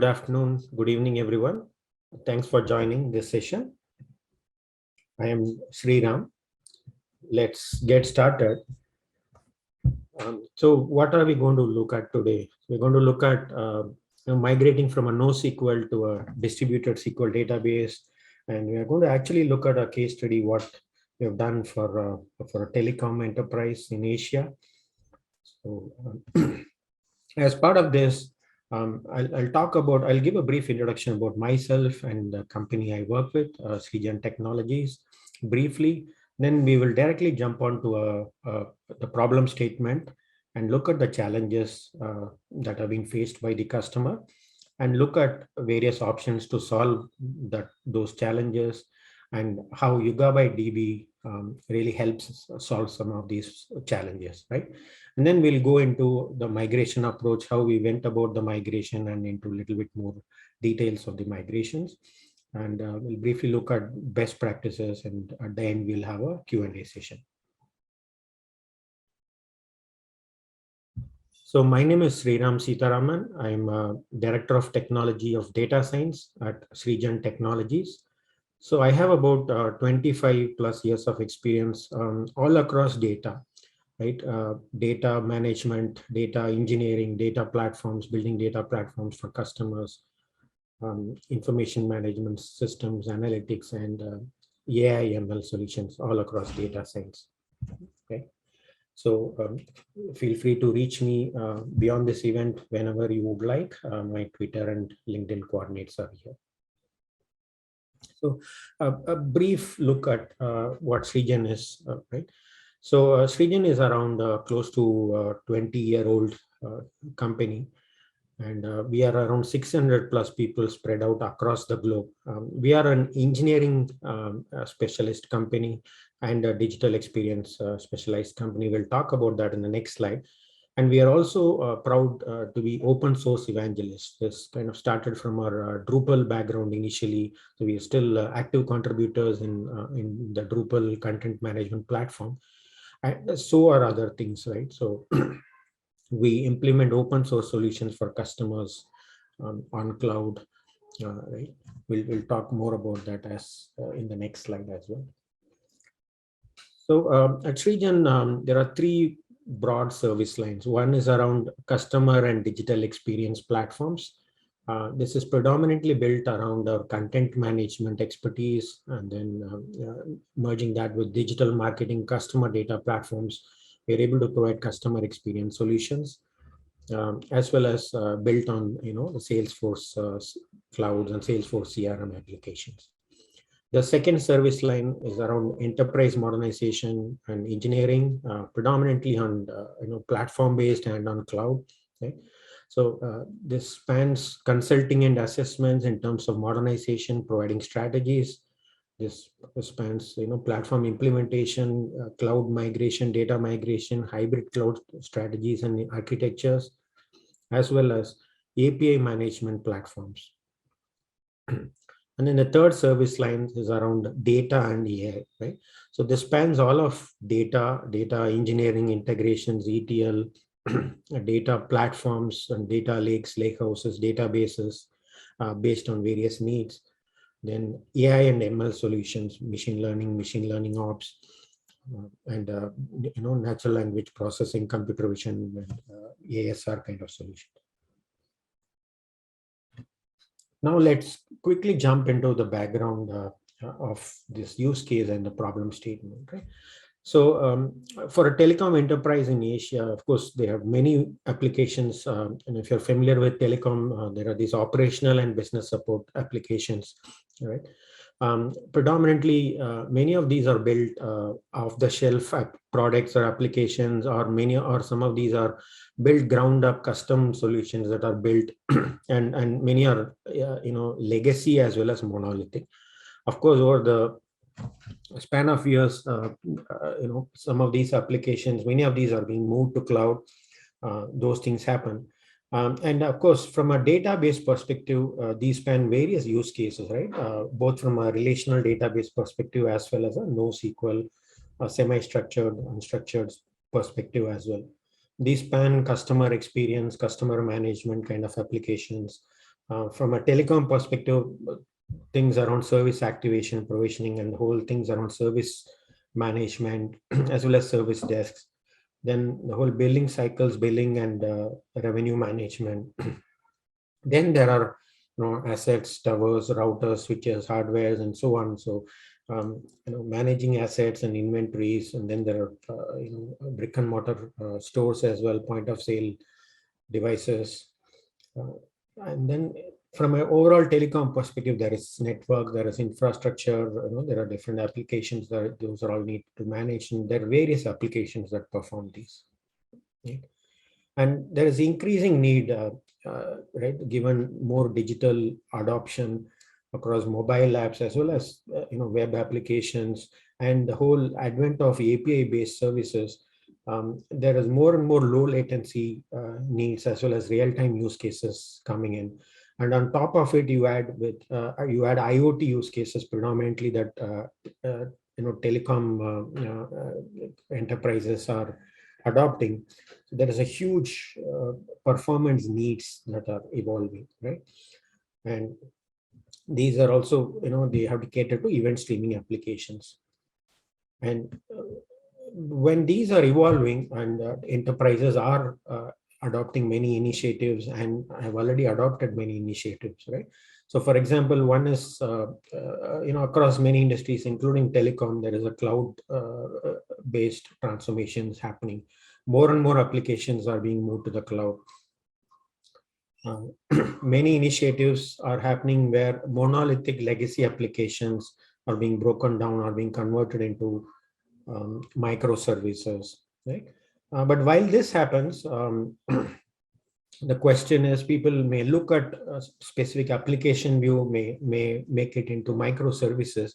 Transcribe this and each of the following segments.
Good afternoon, good evening, everyone. Thanks for joining this session. I am Sriram. Let's get started. So what are we going to look at today? We're going to look at migrating from a NoSQL to a distributed SQL database. And we are going to actually look at a case study, what we have done for a telecom enterprise in Asia. So as part of this, I'll give a brief introduction about myself and the company I work with, Srijan Technologies, briefly. Then we will directly jump onto the problem statement and look at the challenges that are being faced by the customer and look at various options to solve those challenges and how YugabyteDB really helps solve some of these challenges, right? And then we'll go into the migration approach, how we went about the migration and into a little bit more details of the migrations. And we'll briefly look at best practices, and at the end, we'll have a Q&A session. So my name is Sriram Sitaraman. I'm a Director of Technology of Data Science at Srijan Technologies. So I have about 25 plus years of experience all across data, right? Data management, data engineering, data platforms, building data platforms for customers, information management systems, analytics, and AI ML solutions all across data science. Okay. So feel free to reach me beyond this event whenever you would like. My Twitter and LinkedIn coordinates are here. So a brief look at what Srijan is, right? So Srijan is around close to 20-year-old company, and we are around 600 plus people spread out across the globe. We are an engineering specialist company and a digital experience specialized company. We'll talk about that in the next slide. And we are also proud to be open source evangelists. This kind of started from our Drupal background initially. So we are still active contributors in the Drupal content management platform. And so are other things, right? So we implement open source solutions for customers on cloud, right? We'll talk more about that as in the next slide as well. So at Srijan, there are three broad service lines. One is around customer and digital experience platforms. This is predominantly built around our content management expertise, and then merging that with digital marketing, customer data platforms. We're able to provide customer experience solutions, as well as built on the Salesforce clouds and Salesforce CRM applications. The second service line is around enterprise modernization and engineering, predominantly on platform based and on cloud. Okay? So this spans consulting and assessments in terms of modernization, providing strategies. This spans platform implementation, cloud migration, data migration, hybrid cloud strategies and architectures, as well as API management platforms. And then the third service line is around data and AI, right? So this spans all of data engineering, integrations, ETL, data platforms and data lakes, lakehouses, databases based on various needs. Then AI and ML solutions, machine learning ops, and natural language processing, computer vision, and ASR kind of solutions. Now let's quickly jump into the background of this use case and the problem statement. Right? So for a telecom enterprise in Asia, of course, they have many applications. And if you're familiar with telecom, there are these operational and business support applications. Right? Predominantly, many of these are built off-the-shelf products or applications, or some of these are built ground-up custom solutions that are built, and many are legacy as well as monolithic. Of course, over the span of years, some of these applications, many of these are being moved to cloud. Those things happen. And of course, from a database perspective, these span various use cases, right? Both from a relational database perspective as well as a NoSQL, semi-structured, unstructured perspective as well. These span customer experience, customer management kind of applications, From a telecom perspective, things around service activation, provisioning, and the whole things around service management, as well as service desks. Then the whole billing cycles, billing and revenue management. Then there are assets, towers, routers, switches, hardwares, and so on. So managing assets and inventories, and then there are brick and mortar stores as well, point of sale devices, and then from an overall telecom perspective, there is network, there is infrastructure, there are different applications that those are all need to manage, and there are various applications that perform these. Right? And there is increasing need, right, given more digital adoption across mobile apps as well as web applications and the whole advent of API-based services. There is more and more low latency needs as well as real-time use cases coming in. And on top of it, you add IoT use cases predominantly that telecom enterprises are adopting. So there is a huge performance needs that are evolving, right? And these are also, they have to cater to event streaming applications. And when these are evolving and enterprises are adopting many initiatives and have already adopted many initiatives, right? So for example, one is, across many industries, including telecom, there is a cloud-based transformations happening. More and more applications are being moved to the cloud. Many initiatives are happening where monolithic legacy applications are being broken down or being converted into microservices, right? But while this happens, the question is, people may look at a specific application view, may make it into microservices,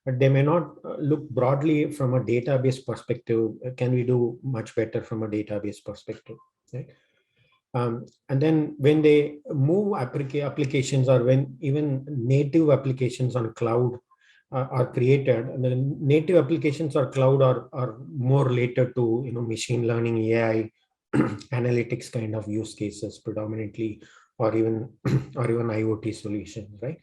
but they may not look broadly from a database perspective. Can we do much better from a database perspective, right? And then when they move applications, or when even native applications on cloud are created, and the native applications or cloud are more related to machine learning, AI, analytics kind of use cases predominantly, or even IoT solutions, right?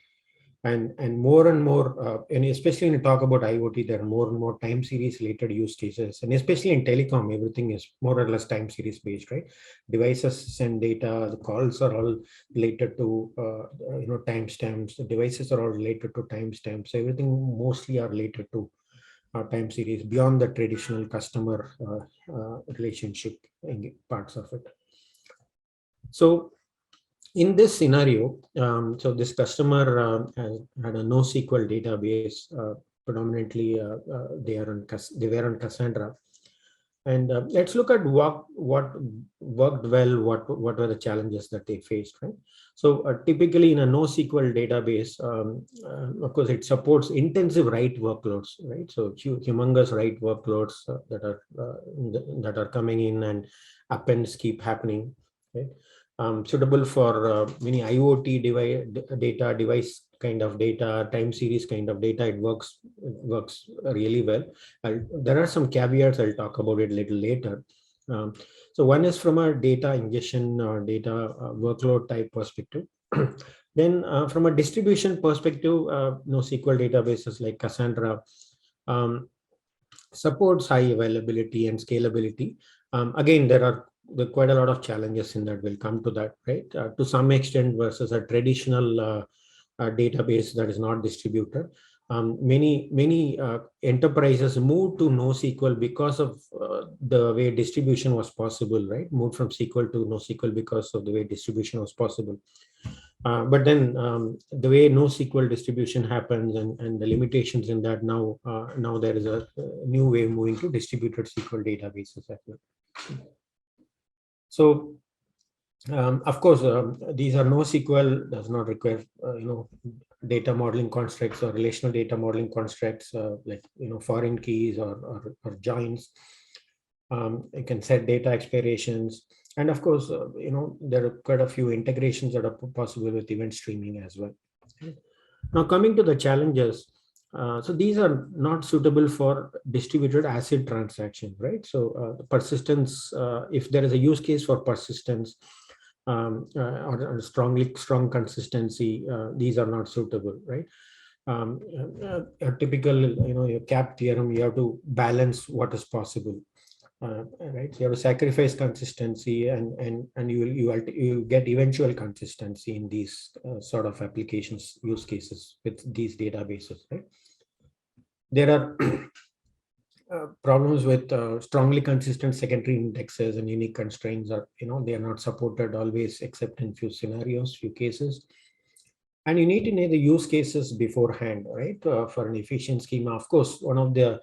And more and more, and especially when you talk about IoT, there are more and more time series related use cases, and especially in telecom, everything is more or less time series based, right? Devices send data, the calls are all related to timestamps. The devices are all related to timestamps. Everything mostly are related to time series beyond the traditional customer relationship parts of it. So in this scenario, so this customer had a NoSQL database. Predominantly, they were on Cassandra. And let's look at what worked well, what were the challenges that they faced, right? So typically in a NoSQL database, of course, it supports intensive write workloads, right? So humongous write workloads that are coming in, and appends keep happening, right? Suitable for many IoT device kind of data, time series kind of data. It works really well. There are some caveats. I'll talk about it a little later. So one is from a data ingestion or data workload type perspective. Then from a distribution perspective, NoSQL databases like Cassandra supports high availability and scalability. Again, there are quite a lot of challenges in that. We'll come to that, right? To some extent versus a traditional database that is not distributed. Many enterprises moved to NoSQL because of the way distribution was possible, right? Moved from SQL to NoSQL because of the way distribution was possible. But then the way NoSQL distribution happens and the limitations in that, now there is a new way moving to distributed SQL databases as well. So of course, these are NoSQL does not require data modeling constructs or relational data modeling constructs like foreign keys or joins. You can set data expirations, and of course, there are quite a few integrations that are possible with event streaming as well. Now, coming to the challenges, so these are not suitable for distributed ACID transactions, right? So persistence, if there is a use case for persistence, or strong consistency, these are not suitable, right? A typical, your cap theorem, you have to balance what is possible, right? You have to sacrifice consistency, and you get eventual consistency in these sort of applications use cases with these databases, right? There are problems with strongly consistent secondary indexes and unique constraints are, they are not supported always except in few scenarios, few cases. And you need to know the use cases beforehand, right? For an efficient schema. Of course, one of the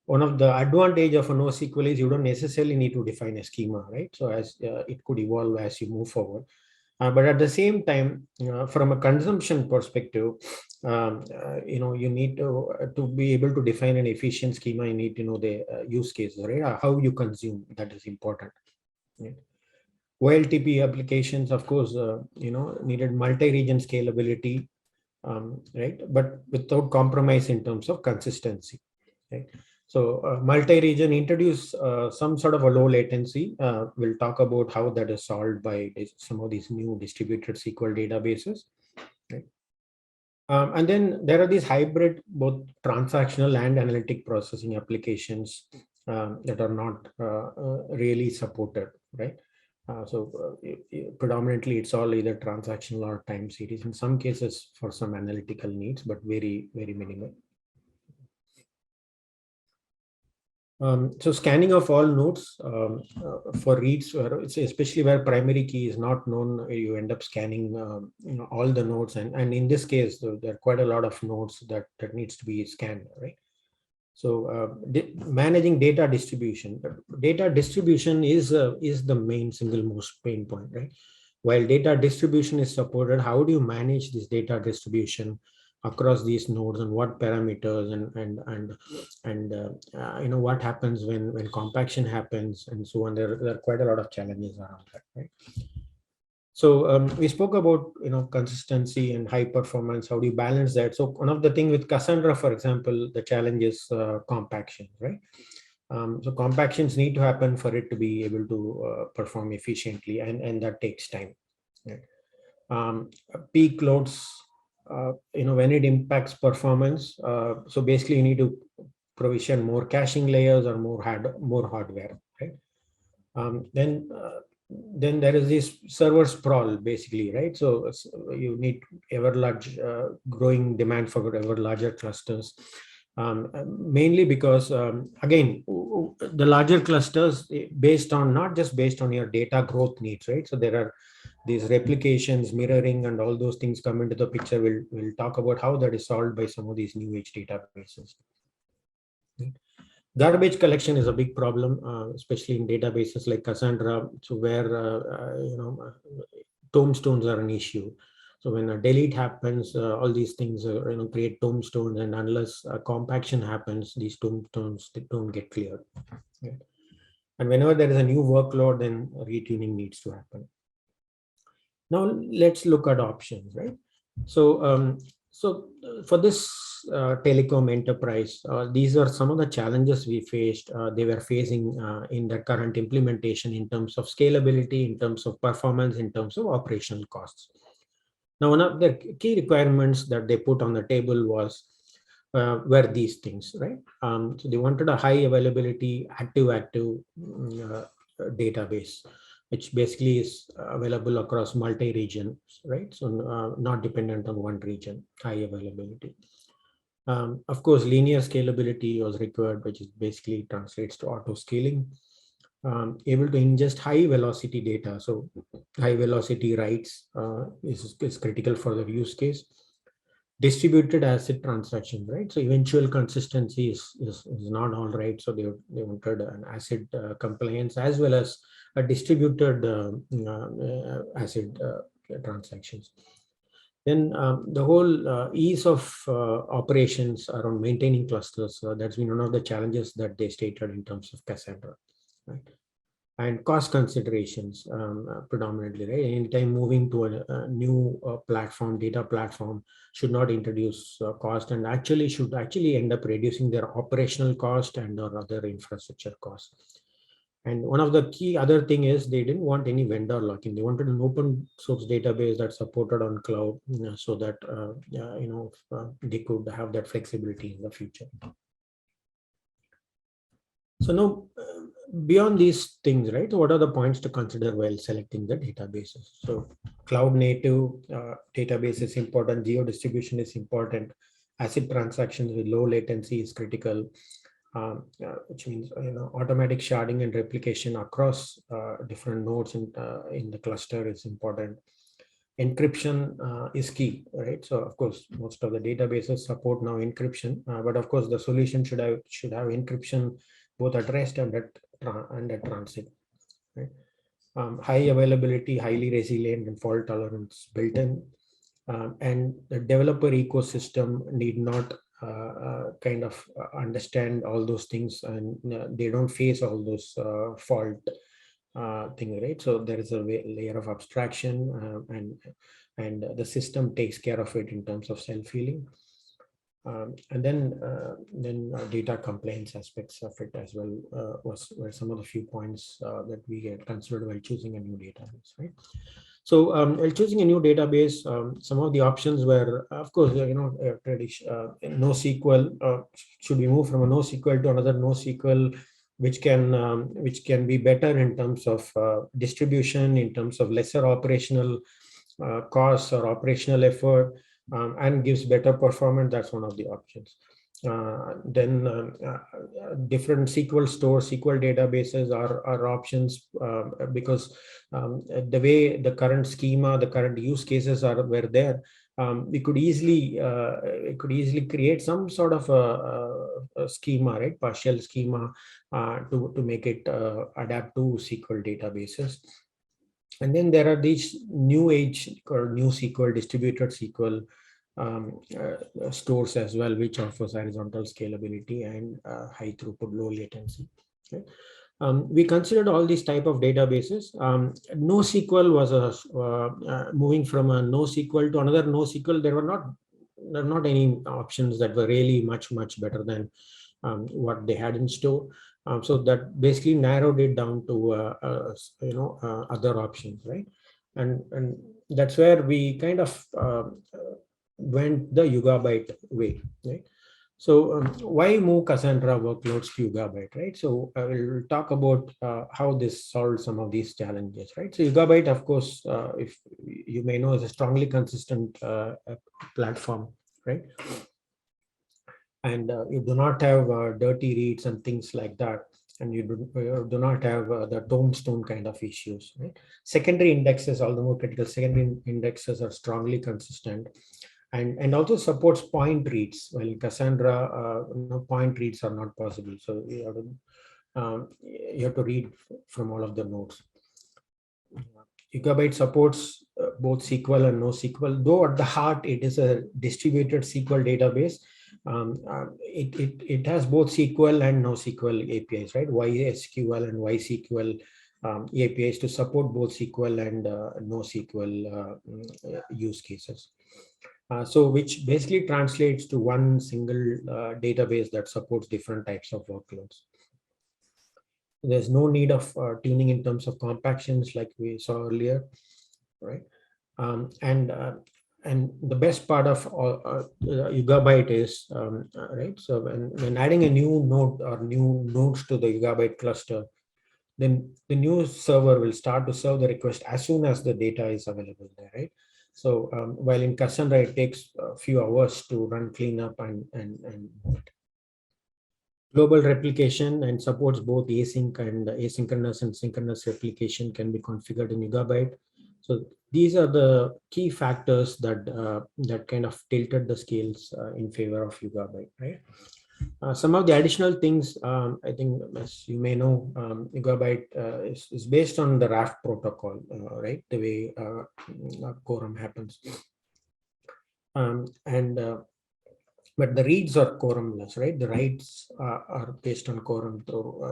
advantage of a NoSQL is you don't necessarily need to define a schema, right? So as it could evolve as you move forward. But at the same time, from a consumption perspective, you need to be able to define an efficient schema. You need to know the use cases, right? How you consume, that is important. Right? OLTP applications, of course, needed multi-region scalability, right? But without compromise in terms of consistency, right? So multi-region introduce some sort of a low latency. We'll talk about how that is solved by some of these new distributed SQL databases. Right? And then there are these hybrid, both transactional and analytic processing applications that are not really supported, right? Predominantly it's all either transactional or time series. In some cases for some analytical needs, but very, very minimal. So scanning of all nodes for reads, especially where primary key is not known, you end up scanning all the nodes, and in this case there are quite a lot of nodes that needs to be scanned, right? So managing data distribution. Data distribution is the main single most pain point, right? While data distribution is supported, how do you manage this data distribution across these nodes, and what parameters, and what happens when compaction happens, and so on. There are quite a lot of challenges around that, right? So we spoke about consistency and high performance. How do you balance that? So one of the thing with Cassandra, for example, the challenge is compaction, right? So compactions need to happen for it to be able to perform efficiently, and that takes time. Right? Peak loads, when it impacts performance. So basically, you need to provision more caching layers or more hardware, right? Then there is this server sprawl, basically, right? So you need ever large growing demand for ever larger clusters, mainly because again, the larger clusters not just based on your data growth needs, right? So there are these replications, mirroring, and all those things come into the picture. We'll talk about how that is solved by some of these new age databases. Right? Garbage collection is a big problem, especially in databases like Cassandra, so where tombstones are an issue. So when a delete happens, all these things create tombstones, and unless a compaction happens, these tombstones don't get cleared. Right? And whenever there is a new workload, then retuning needs to happen. Now let's look at options, right? So for this telecom enterprise, these are some of the challenges we faced. They were facing in the current implementation in terms of scalability, in terms of performance, in terms of operational costs. Now, one of the key requirements that they put on the table were these things, right? So they wanted a high availability, active database, which basically is available across multi-regions, right? So not dependent on one region, high availability. Of course, linear scalability was required, which is basically translates to auto scaling. Able to ingest high velocity data. So high velocity writes is critical for the use case. Distributed asset transaction, right? So eventual consistency is not all right. So they wanted an asset compliance as well as a distributed asset transactions. Then the whole ease of operations around maintaining clusters, that's been one of the challenges that they stated in terms of Cassandra, right? And cost considerations predominantly, right? Anytime moving to a new data platform should not introduce cost, and should end up reducing their operational cost and or other infrastructure costs. And one of the key other thing is they didn't want any vendor locking. They wanted an open source database that supported on cloud, so that they could have that flexibility in the future. So now, beyond these things, right? What are the points to consider while selecting the databases? So, cloud native database is important. Geo distribution is important. ACID transactions with low latency is critical, which means automatic sharding and replication across different nodes in the cluster is important. Encryption is key, right? So of course, most of the databases support now encryption, but of course, the solution should have encryption both at rest and at transit. Right? High availability, highly resilient, and fault tolerance built in, and the developer ecosystem need not understand all those things, and they don't face all those fault thing, right? So there is a layer of abstraction, and the system takes care of it in terms of self-healing. And then data compliance aspects of it as well were some of the few points that we had considered while choosing a new database, right? So while choosing a new database, some of the options were, of course, NoSQL. Should we move from a NoSQL to another NoSQL, which can be better in terms of distribution, in terms of lesser operational costs or operational effort, and gives better performance? That's one of the options. Then different SQL stores, SQL databases are options, because the way the current schema, the current use cases were there, we could easily create some sort of a schema, right? Partial schema to make it adapt to SQL databases. And then there are these new age or new SQL, distributed SQL stores as well, which offers horizontal scalability and high throughput, low latency. Okay. We considered all these type of databases. NoSQL was moving from a NoSQL to another NoSQL. There were not any options that were really much better than what they had in store. So that basically narrowed it down to other options, right? And that's where we kind of went the Yugabyte way, right? So why move Cassandra workloads to Yugabyte, right? So I will talk about how this solves some of these challenges, right? So Yugabyte, of course, if you may know, is a strongly consistent platform, right? And you do not have dirty reads and things like that, and you do not have the tombstone kind of issues, right? Secondary indexes, all the more critical secondary indexes, are strongly consistent, and also supports point reads. While in Cassandra, point reads are not possible, so you have to read from all of the nodes. Yugabyte supports both SQL and NoSQL, though at the heart it is a distributed SQL database. It has both SQL and NoSQL APIs, right? YSQL and YSQL APIs to support both SQL and NoSQL use cases. So which basically translates to one single database that supports different types of workloads. There's no need of tuning in terms of compactions like we saw earlier, right? And the best part of Yugabyte is, right? So when adding a new node or new nodes to the Yugabyte cluster, then the new server will start to serve the request as soon as the data is available there, right? So while in Cassandra, it takes a few hours to run cleanup and global replication, and supports both async and asynchronous and synchronous replication can be configured in Yugabyte. So these are the key factors that kind of tilted the scales in favor of Yugabyte, right? Some of the additional things, I think, as you may know, Yugabyte is based on the Raft protocol, right? The way quorum happens. But the reads are quorumless, right? The writes are based on quorum,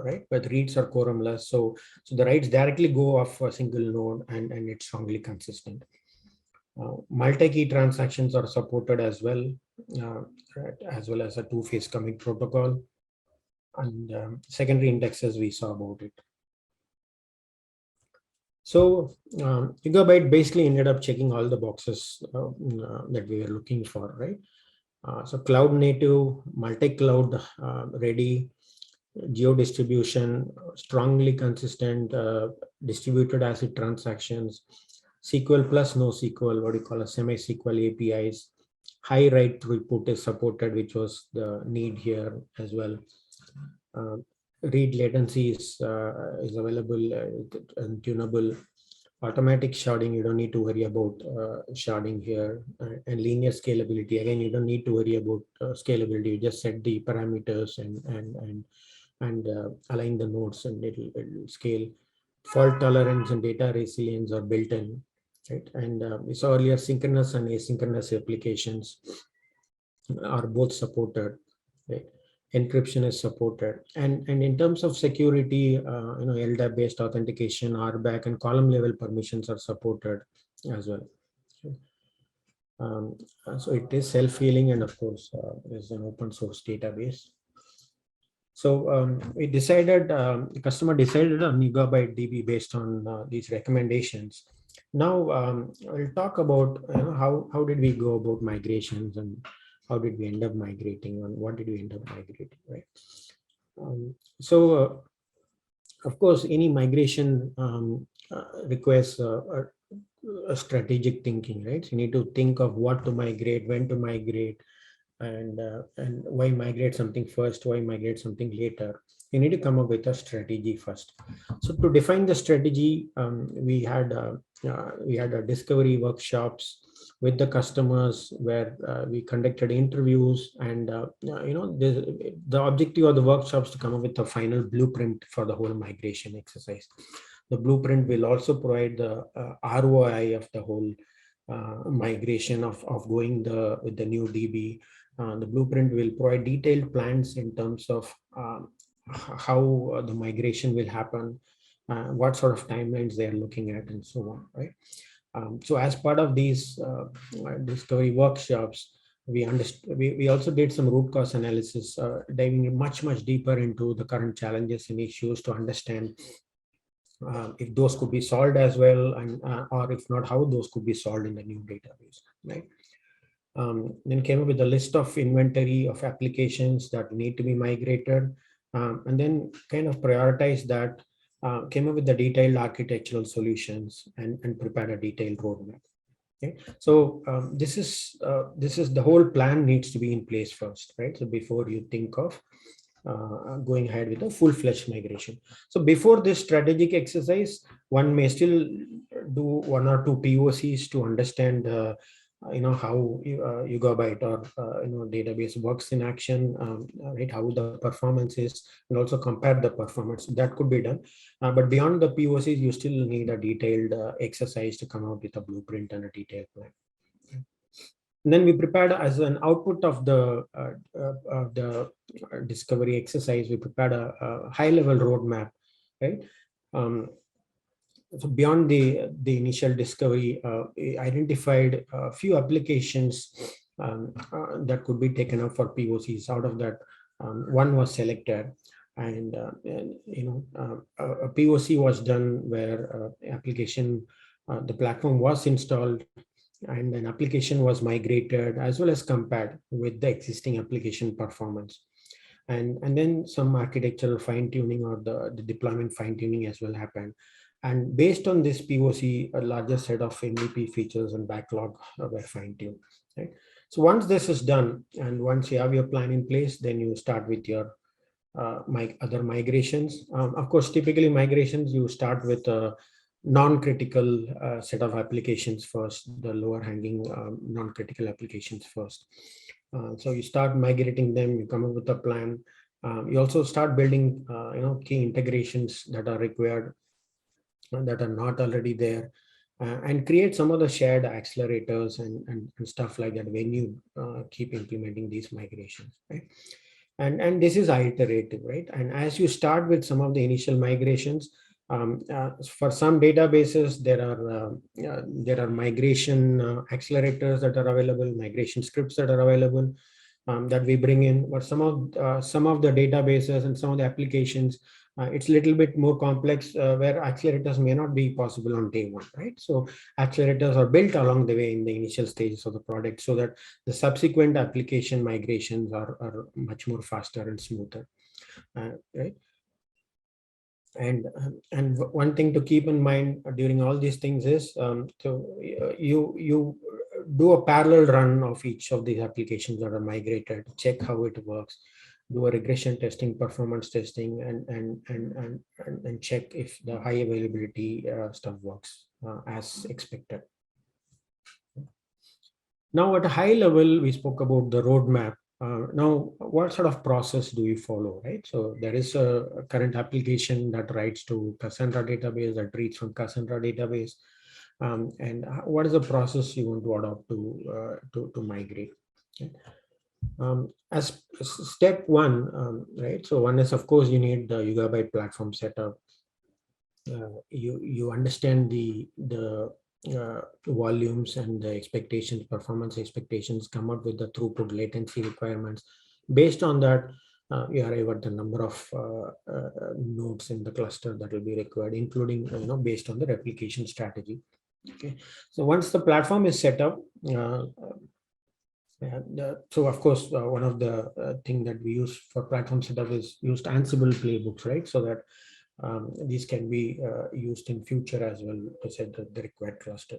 right? But reads are quorumless. So the writes directly go off a single node, and it's strongly consistent. Multi-key transactions are supported as well, as well as a two-phase commit protocol. And secondary indexes, we saw about it. So Yugabyte basically ended up checking all the boxes that we were looking for, right? So cloud native, multi-cloud ready, geo distribution, strongly consistent distributed ACID transactions, SQL plus NoSQL, what you call a semi-SQL APIs, high write throughput is supported, which was the need here as well. Uh, Read latency is available and tunable. Automatic sharding, you don't need to worry about sharding here. And linear scalability, again, you don't need to worry about scalability. You just set the parameters and align the nodes, and it'll scale. Fault tolerance and data resilience are built in, right? And we saw earlier synchronous and asynchronous applications are both supported, right? Encryption is supported, and in terms of security, LDAP based authentication, RBAC, and column level permissions are supported as well. So it is self-healing, and of course is an open source database. So we decided, the customer decided on YugabyteDB based on these recommendations. Now I'll talk about how did we go about migrations, and how did we end up migrating, and what did we end up migrating, right? So of course, any migration requires a strategic thinking, right? So you need to think of what to migrate, when to migrate, and why migrate something first, why migrate something later. You need to come up with a strategy first. So to define the strategy, we had a discovery workshops with the customers where we conducted interviews, and the objective of the workshops to come up with a final blueprint for the whole migration exercise. The blueprint will also provide the ROI of the whole migration of going with the new DB. The blueprint will provide detailed plans in terms of how the migration will happen, what sort of timelines they are looking at, and so on, right? So as part of these discovery workshops, we also did some root cause analysis, diving much deeper into the current challenges and issues to understand if those could be solved as well, and or if not, how those could be solved in the new database, right? Then came up with a list of inventory of applications that need to be migrated, and then kind of prioritize that, came up with the detailed architectural solutions, and prepared a detailed roadmap. Okay, so this is the whole plan needs to be in place first, right? So before you think of going ahead with a full-fledged migration. So before this strategic exercise, one may still do one or two POCs to understand how Yugabyte or database works in action, right? How the performance is, and also compare the performance. That could be done, but beyond the POCs, you still need a detailed exercise to come out with a blueprint and a detailed plan. And then we prepared, as an output of the discovery exercise, we prepared a high-level roadmap, right? So beyond the initial discovery, we identified a few applications that could be taken up for POCs. Out of that, one was selected, and a POC was done where application, the platform was installed, and an application was migrated as well as compared with the existing application performance. And then some architectural fine-tuning or the deployment fine-tuning as well happened. And based on this POC, a larger set of MVP features and backlog were fine-tuned, right? So once this is done, and once you have your plan in place, then you start with your other migrations. Of course, typically migrations, you start with a non-critical set of applications first, the lower hanging non-critical applications first. So you start migrating them, you come up with a plan. You also start building key integrations that are required, that are not already there, and create some of the shared accelerators and stuff like that when you keep implementing these migrations, right? And this is iterative, right? And as you start with some of the initial migrations, for some databases, there are migration accelerators that are available, migration scripts that are available, that we bring in. But some of the databases and some of the applications, It's a little bit more complex where accelerators may not be possible on day one, right? So accelerators are built along the way in the initial stages of the product so that the subsequent application migrations are much more faster and smoother, right? And one thing to keep in mind during all these things is you do a parallel run of each of these applications that are migrated, check how it works, do a regression testing, performance testing, and check if the high availability stuff works as expected. Now, at a high level, we spoke about the roadmap. Now, what sort of process do you follow, right? So there is a current application that writes to Cassandra database, that reads from Cassandra database. And what is the process you want to adopt to migrate? Okay. As step one, right? So one is, of course, you need the Yugabyte platform setup. You understand the volumes and the expectations, performance expectations, come up with the throughput latency requirements. Based on that, you arrive at the number of nodes in the cluster that will be required, including based on the replication strategy. Okay, so once the platform is set up, so of course, one of the thing that we use for platform setup is used Ansible playbooks, right? So that these can be used in future as well to set the required cluster.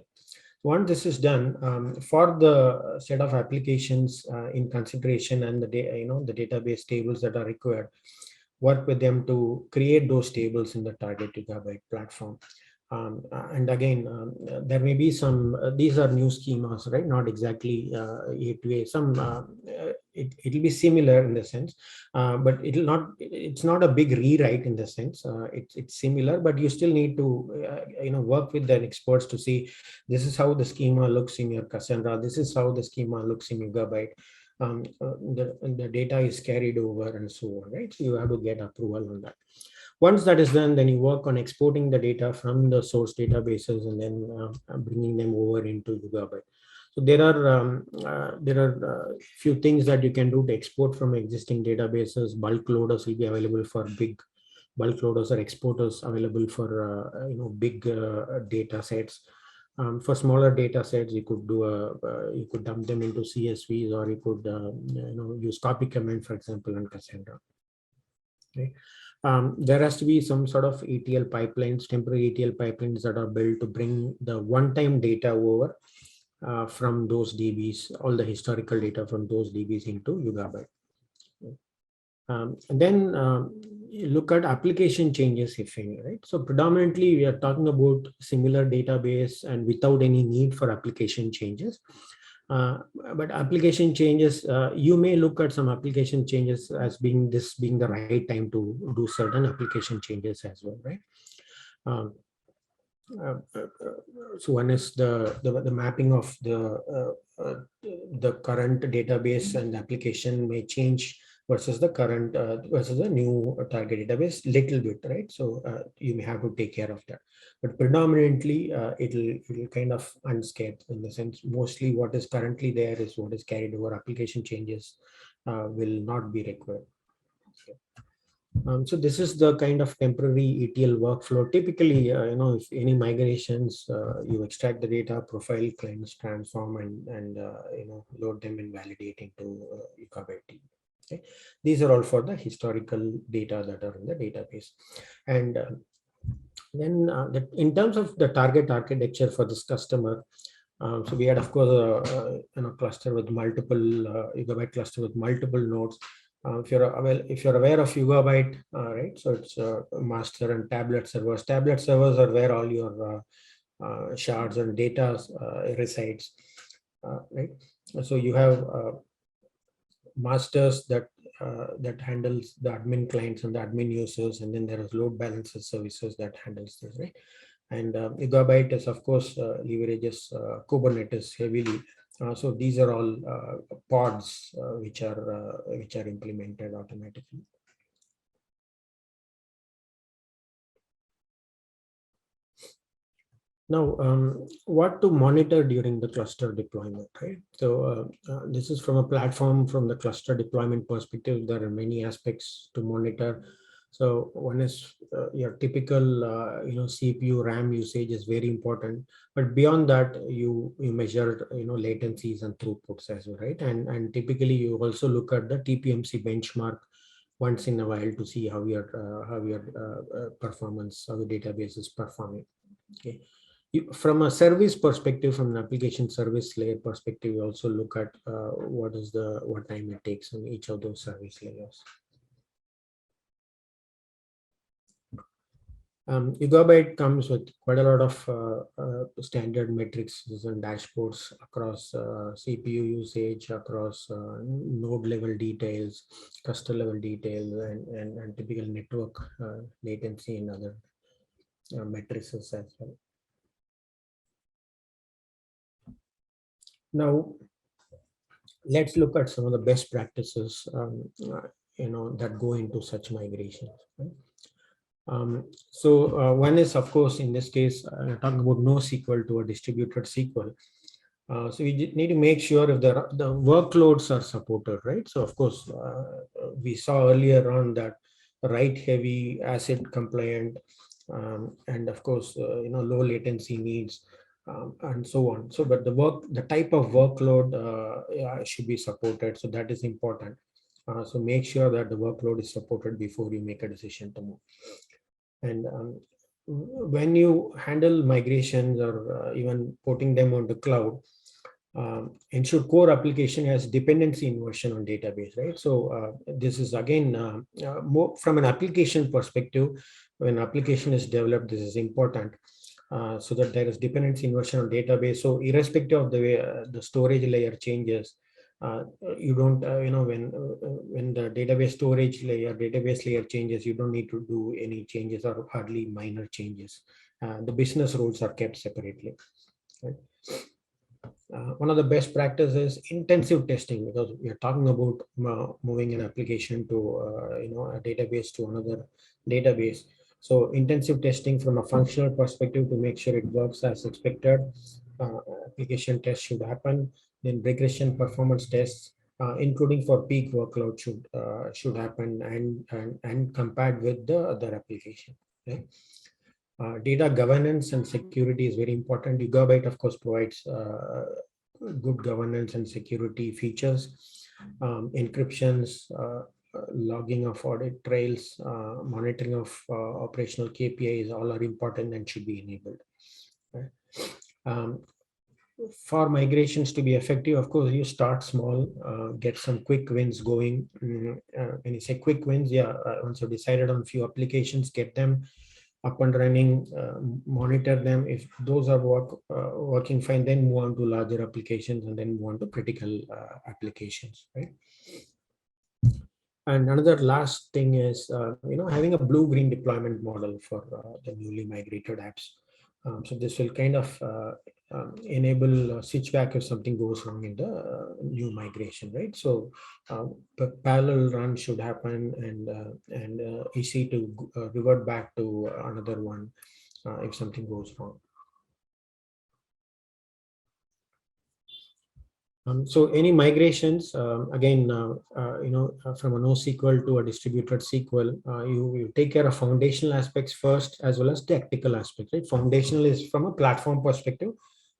Once this is done, for the set of applications in consideration and the the database tables that are required, work with them to create those tables in the target Yugabyte platform. And again, there may be some, these are new schemas, right? Not exactly some, it'll be similar in the sense, but it's not a big rewrite in the sense, it's similar, but you still need to, work with the experts to see, this is how the schema looks in your Cassandra, this is how the schema looks in Yugabyte. The data is carried over and so on, right? So you have to get approval on that. Once that is done, then you work on exporting the data from the source databases and then bringing them over into Yugabyte. So there are few things that you can do to export from existing databases. Bulk loaders will be available for big bulk loaders, or exporters available for big data sets. For smaller data sets, you could do you could dump them into CSVs, or you could use copy command, for example, in Cassandra. Okay. There has to be some sort of ETL pipelines, temporary ETL pipelines that are built to bring the one-time data over from those DBs, all the historical data from those DBs into Yugabyte. And then you look at application changes, if any, right? So predominantly we are talking about similar database and without any need for application changes. But application changes, you may look at some application changes as being the right time to do certain application changes as well, right? So one is the mapping of the current database and application may change versus the current versus the new target database little bit, right? So you may have to take care of that, but predominantly it'll kind of unscathed, in the sense mostly what is currently there is what is carried over. Application changes will not be required. So this is the kind of temporary ETL workflow. Typically, if any migrations, you extract the data, profile, cleanse, transform, and load them and validate into YugabyteDB. Okay. These are all for the historical data that are in the database. And then in terms of the target architecture for this customer, so we had, of course, a cluster with multiple Yugabyte cluster with multiple nodes. If you're aware of Yugabyte, right? So it's master and tablet servers. Tablet servers are where all your shards and data resides, right? So you have masters that handles the admin clients and the admin users, and then there is load balancer services that handles this, right? And Yugabyte is, of course, leverages Kubernetes heavily. So these are all pods which are implemented automatically. Now, what to monitor during the cluster deployment, right? So this is from a platform, from the cluster deployment perspective. There are many aspects to monitor. So one is your typical CPU RAM usage is very important, but beyond that you measure latencies and throughputs as well, right? And typically you also look at the TPMC benchmark once in a while to see how your performance, how the database is performing. Okay. From a service perspective, from an application service layer perspective, you also look at what time it takes on each of those service layers. Yugabyte comes with quite a lot of standard metrics and dashboards across CPU usage, across node level details, cluster level details, and typical network latency and other metrics as well. Now, let's look at some of the best practices that go into such migrations. Right? One is, of course, in this case, talking about NoSQL to a distributed SQL. So we need to make sure if the workloads are supported, right? So of course, we saw earlier on that write heavy, ACID compliant, and of course, low latency needs, and so on. So, but the type of workload should be supported. So that is important. So make sure that the workload is supported before you make a decision to move. And when you handle migrations or even putting them on the cloud, ensure core application has dependency inversion on database, right? So this is again more from an application perspective. When application is developed, this is important. So that there is dependency inversion on database. So irrespective of the way the storage layer changes, you don't, when the database layer changes, you don't need to do any changes or hardly minor changes. The business rules are kept separately. Right? One of the best practices is intensive testing, because we are talking about moving an application to a database to another database. So intensive testing from a functional perspective to make sure it works as expected. Application tests should happen. Then regression performance tests, including for peak workload, should happen and compared with the other application. Okay? Data governance and security is very important. Yugabyte, of course, provides good governance and security features, encryptions, logging of audit trails, monitoring of operational KPIs, all are important and should be enabled. Right? For migrations to be effective, of course, you start small, get some quick wins going. When you say quick wins, once you've decided on a few applications, get them up and running, monitor them. If those are working fine, then move on to larger applications and then move on to critical applications, right? And another last thing is, having a blue-green deployment model for the newly migrated apps. So this will kind of enable switchback if something goes wrong in the new migration, right? So the parallel run should happen and easy to revert back to another one if something goes wrong. So any migrations, again, from a NoSQL to a distributed SQL, you take care of foundational aspects first, as well as tactical aspects, right? Foundational is from a platform perspective.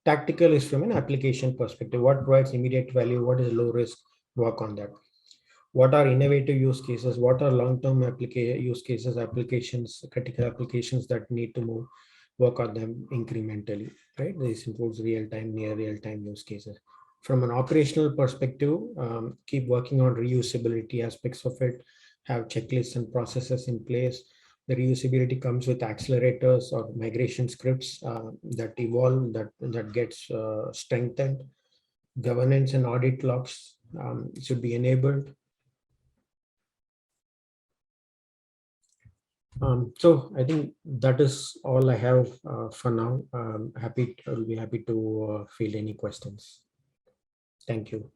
Tactical is from an application perspective. What provides immediate value? What is low risk? Work on that. What are innovative use cases? What are long-term use cases, applications, critical applications that need to move? Work on them incrementally, right? This includes real-time, near real-time use cases. From an operational perspective, keep working on reusability aspects of it, have checklists and processes in place. The reusability comes with accelerators or migration scripts that evolve, that gets strengthened. Governance and audit logs should be enabled. So I think that is all I have for now. I'll be happy to field any questions. Thank you.